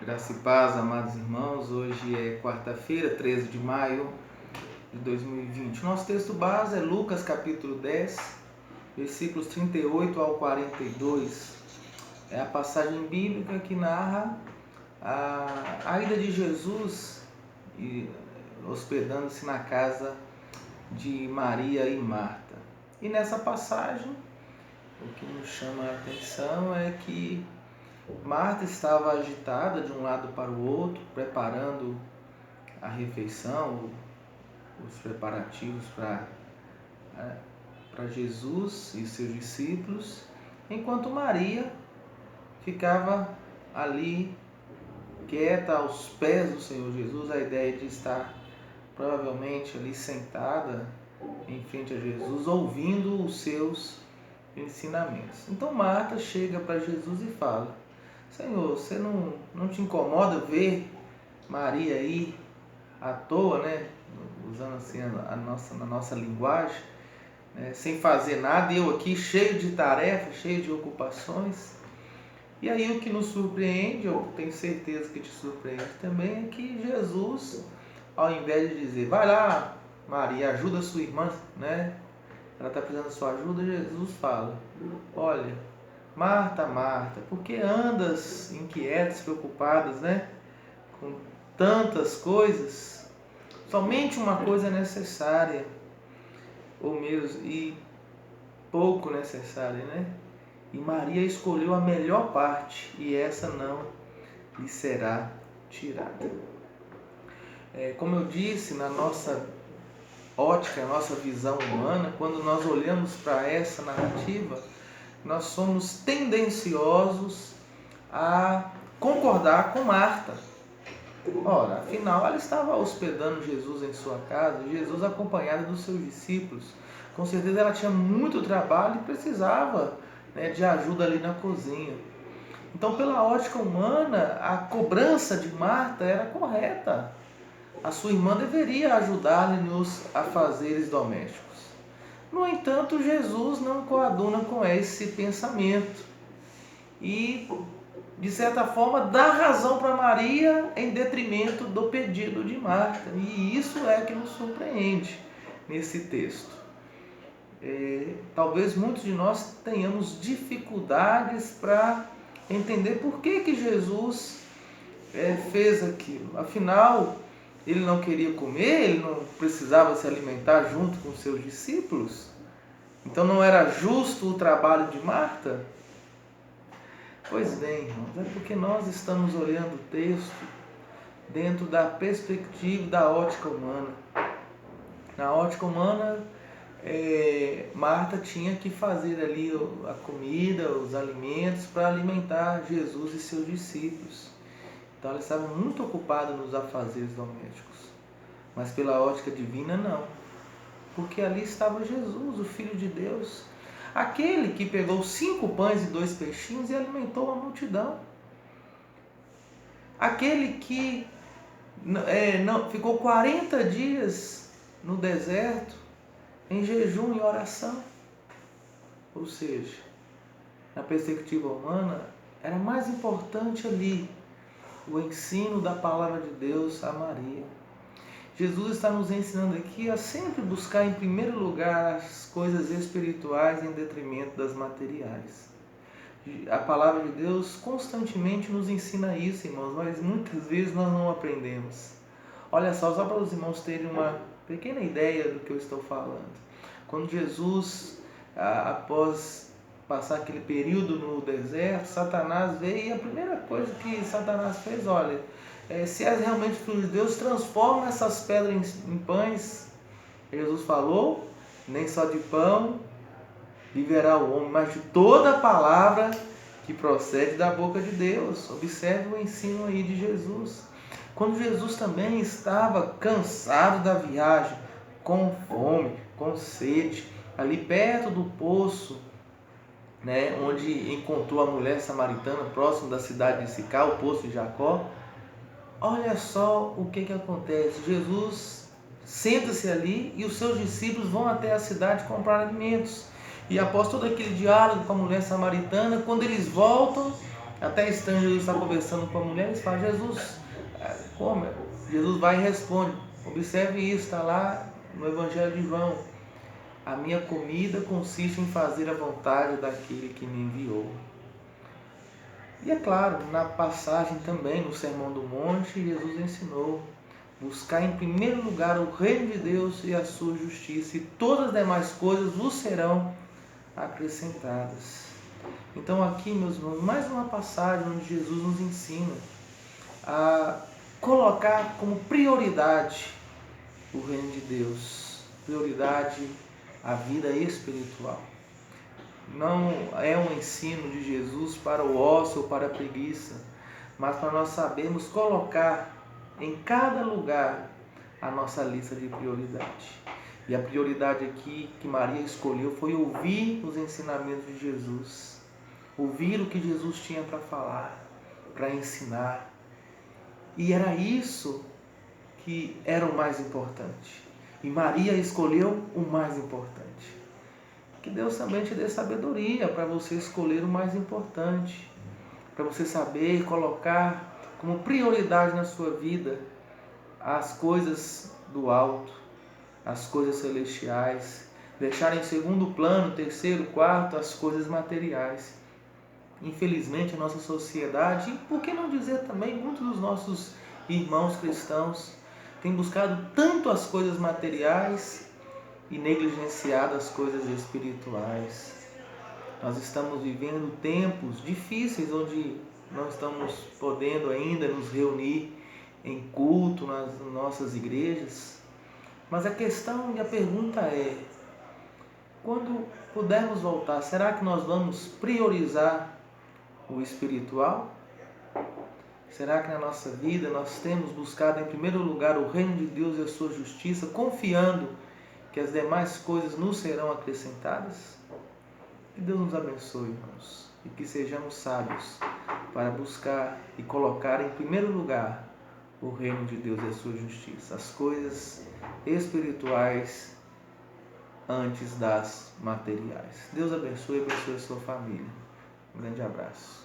Graça e paz, amados irmãos. Hoje é quarta-feira, 13 de maio de 2020. Nosso texto base é Lucas capítulo 10, versículos 38 ao 42. É a passagem bíblica que narra a ida de Jesus hospedando-se na casa de Maria e Marta. E nessa passagem, o que nos chama a atenção é que Marta estava agitada de um lado para o outro, preparando a refeição, os preparativos para Jesus e seus discípulos, enquanto Maria ficava ali quieta aos pés do Senhor Jesus, a ideia de estar provavelmente ali sentada em frente a Jesus, ouvindo os seus ensinamentos. Então Marta chega para Jesus e fala: Senhor, você não te incomoda ver Maria aí à toa, né? Usando assim na nossa linguagem, né? Sem fazer nada, e eu aqui cheio de tarefas, cheio de ocupações. E aí o que nos surpreende, eu tenho certeza que te surpreende também, é que Jesus, ao invés de dizer, vai lá Maria, ajuda a sua irmã, né? Ela está precisando da sua ajuda, Jesus fala, olha, Marta, Marta, por que andas inquietas, preocupadas, né? Com tantas coisas? Somente uma coisa é necessária, ou mesmo, e pouco necessária, né? E Maria escolheu a melhor parte, e essa não lhe será tirada. Como eu disse, na nossa ótica, a nossa visão humana, quando nós olhamos para essa narrativa, nós somos tendenciosos a concordar com Marta. Ora, afinal, ela estava hospedando Jesus em sua casa, Jesus acompanhado dos seus discípulos. Com certeza ela tinha muito trabalho e precisava, né, de ajuda ali na cozinha. Então, pela ótica humana, a cobrança de Marta era correta. A sua irmã deveria ajudar-lhe nos afazeres domésticos. No entanto, Jesus não coaduna com esse pensamento e, de certa forma, dá razão para Maria em detrimento do pedido de Marta. E isso é que nos surpreende nesse texto. Talvez muitos de nós tenhamos dificuldades para entender por que Jesus fez aquilo. Afinal, ele não queria comer, ele não precisava se alimentar junto com seus discípulos? Então não era justo o trabalho de Marta? Pois bem, irmãos, é porque nós estamos olhando o texto dentro da perspectiva da ótica humana. Na ótica humana, Marta tinha que fazer ali a comida, os alimentos para alimentar Jesus e seus discípulos. Então ela estava muito ocupada nos afazeres domésticos. Mas pela ótica divina, não. Porque ali estava Jesus, o Filho de Deus. Aquele que pegou 5 pães e 2 peixinhos e alimentou a multidão. Aquele que ficou 40 dias no deserto, em jejum e oração. Ou seja, na perspectiva humana, era mais importante ali o ensino da palavra de Deus a Maria. Jesus está nos ensinando aqui a sempre buscar em primeiro lugar as coisas espirituais em detrimento das materiais. A palavra de Deus constantemente nos ensina isso, irmãos, mas muitas vezes nós não aprendemos. Olha só para os irmãos terem uma pequena ideia do que eu estou falando. Quando Jesus, após passar aquele período no deserto, Satanás veio e a primeira coisa que Satanás fez, olha, se és realmente filho de Deus, transforma essas pedras em pães. Jesus falou, nem só de pão viverá o homem, mas de toda a palavra que procede da boca de Deus. Observe o ensino aí de Jesus. Quando Jesus também estava cansado da viagem, com fome, com sede, ali perto do poço, né, onde encontrou a mulher samaritana, próximo da cidade de Sicá, o poço de Jacó, olha só o que acontece. Jesus senta-se ali e os seus discípulos vão até a cidade comprar alimentos. E após todo aquele diálogo com a mulher samaritana, quando eles voltam, Até estranho, Jesus está conversando com a mulher, eles falam: Jesus, como? Jesus vai e responde. Observe isso, está lá no Evangelho de João: a minha comida consiste em fazer a vontade daquele que me enviou. E é claro, na passagem também, no Sermão do Monte, Jesus ensinou: buscar em primeiro lugar o reino de Deus e a sua justiça, e todas as demais coisas vos serão acrescentadas. Então aqui, meus irmãos, mais uma passagem onde Jesus nos ensina a colocar como prioridade o reino de Deus, prioridade a vida espiritual. Não é um ensino de Jesus para o ócio ou para a preguiça, mas para nós sabermos colocar em cada lugar a nossa lista de prioridade. E a prioridade aqui que Maria escolheu foi ouvir os ensinamentos de Jesus, ouvir o que Jesus tinha para falar, para ensinar. E era isso que era o mais importante. E Maria escolheu o mais importante. Que Deus também te dê sabedoria para você escolher o mais importante, para você saber colocar como prioridade na sua vida as coisas do alto, as coisas celestiais, deixar em segundo plano, terceiro, quarto, as coisas materiais. Infelizmente, a nossa sociedade, e por que não dizer também muitos dos nossos irmãos cristãos, têm buscado tanto as coisas materiais e negligenciado as coisas espirituais. Nós estamos vivendo tempos difíceis onde não estamos podendo ainda nos reunir em culto nas nossas igrejas. Mas a questão e a pergunta é: quando pudermos voltar, será que nós vamos priorizar o espiritual? Será que na nossa vida nós temos buscado em primeiro lugar o reino de Deus e a sua justiça, confiando que as demais coisas nos serão acrescentadas? Que Deus nos abençoe, irmãos, e que sejamos sábios para buscar e colocar em primeiro lugar o reino de Deus e a sua justiça, as coisas espirituais antes das materiais. Deus abençoe e abençoe a sua família. Um grande abraço.